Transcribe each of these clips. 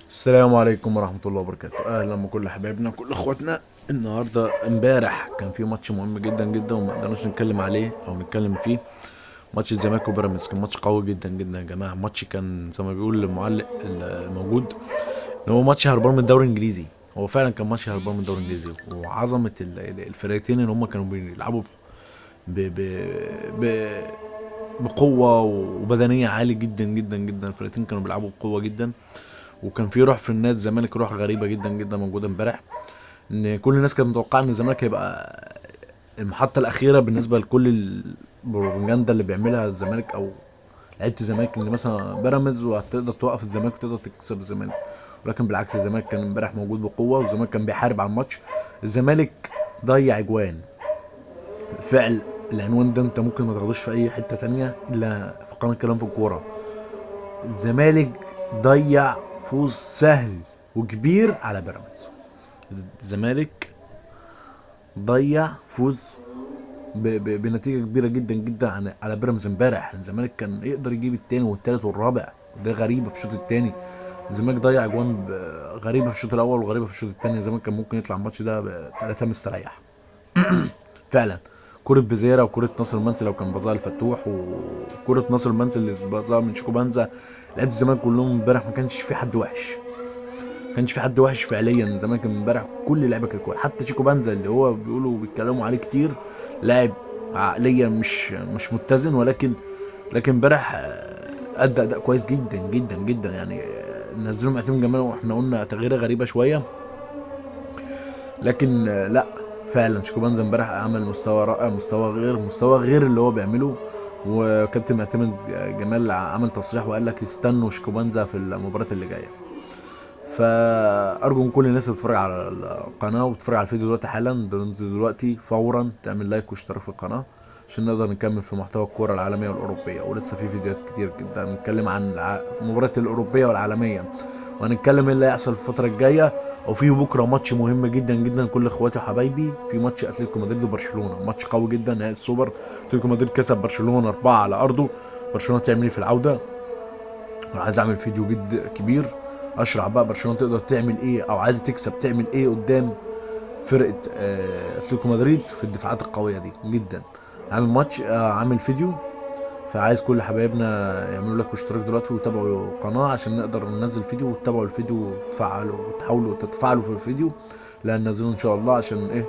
السلام عليكم ورحمة الله وبركاته. أهلا بكل حبايبنا وكل إخواتنا. النهاردة امبارح كان في ماتش مهم جدا جدا وما قدرناش نتكلم عليه أو نتكلم فيه. ماتش الزمالك وبيراميدز كان ماتش قوي جدا جدا يا جماعة. ماتش كان زي ما بيقول المعلق الموجود إن هو ماتش هربان من الدوري الإنجليزي. هو فعلا كان ماتش هربان من الدوري الإنجليزي، وعظمة الفرقتين إن هما كانوا بيلعبوا ب ب ب بقوة وبدنية عالي جدا جدا جدا. الفرقتين كانوا بيلعبوا بقوة جدا، وكان في روح في النادي الزمالك، روح غريبه جدا جدا موجوده امبارح. ان كل الناس كانت متوقعه ان الزمالك هيبقى المحطه الاخيره بالنسبه لكل البروباجندا اللي بيعملها الزمالك او لعيبه الزمالك، ان مثلا بيراميدز وهتقدر توقف الزمالك وتقدر تكسب الزمالك. ولكن بالعكس، الزمالك كان امبارح موجود بقوه، والزمالك كان بيحارب على الماتش. الزمالك ضيع اجوان فعل. العنوان ده انت ممكن ما تاخدوش في اي حته تانية الا في قناه كلام في الكوره. الزمالك ضيع فوز سهل وكبير على بيراميدز. الزمالك ضيع فوز بنتيجه كبيره جدا جدا على بيراميدز امبارح. الزمالك كان يقدر يجيب التاني والتالت والرابع، ده غريبه في الشوط التاني. الزمالك ضيع اجوان غريبه في الشوط الاول وغريبه في الشوط التاني. الزمالك كان ممكن يطلع الماتش ده بثلاثه مستريح فعلا. كرة بزيرة وكرة ناصر المنسي لو كان بازار الفتوح، وكرة ناصر المنسي اللي بازار من شيكو بانزا. لعيبه الزمالك كلهم امبارح ما كانش في حد وحش، ما كانش في حد وحش فعليا. الزمالك امبارح كل اللعيبه كانت كويسه، حتى شيكو بانزا اللي هو بيقولوا بيتكلموا عليه كتير لاعب عقليا مش متزن، لكن امبارح ادى اداء كويس جدا جدا جدا يعني. نزلوا معتمد جمال واحنا قلنا تغييره غريبه شويه، لكن لا، فعلا شيكو بانزا امبارح عمل مستوى رائع، مستوى غير اللي هو بيعمله. وكابتن معتمد جمال عمل تصريح وقال لك استنوا شيكو بانزا في المباراه اللي جايه. فارجو من كل الناس اللي بتتفرج على القناه وبتتفرج على الفيديو دلوقتي حالا دلوقتي فورا تعمل لايك واشتراك في القناه عشان نقدر نكمل في محتوى الكوره العالميه والاوروبيه. ولسه في فيديوهات كتير جدا نتكلم عن المباريات الاوروبيه والعالميه، وهنتكلم ايه اللي هيحصل في الفتره الجايه. وفي بكره ماتش مهم جدا جدا كل اخواتي وحبايبي، في ماتش اتلتيكو مدريد وبرشلونه، ماتش قوي جدا نهائي السوبر. اتلتيكو مدريد كسب برشلونه 4 على ارضه. برشلونه تعمل ايه في العوده؟ انا عايز اعمل فيديو كبير اشرح بقى برشلونه تقدر تعمل ايه، او عايزه تكسب تعمل ايه قدام فرقه اتلتيكو مدريد في الدفاعات القويه دي جدا. عامل ماتش عامل فيديو، فعايز كل حبايبنا يعملوا لك اشتراك دلوقتي ويتابعوا القناه عشان نقدر ننزل فيديو، وتتابعوا الفيديو وتفعلوا وتحاولوا تتفاعلوا في الفيديو اللي هننزله ان شاء الله، عشان ايه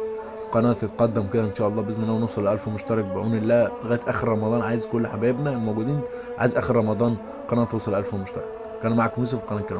القناه تتقدم كده ان شاء الله باذن الله، ونوصل ل 1000 مشترك بعون الله لغايه اخر رمضان. عايز كل حبايبنا الموجودين، عايز اخر رمضان قناه توصل 1000 مشترك. كان معاكم يوسف، قناه كلام.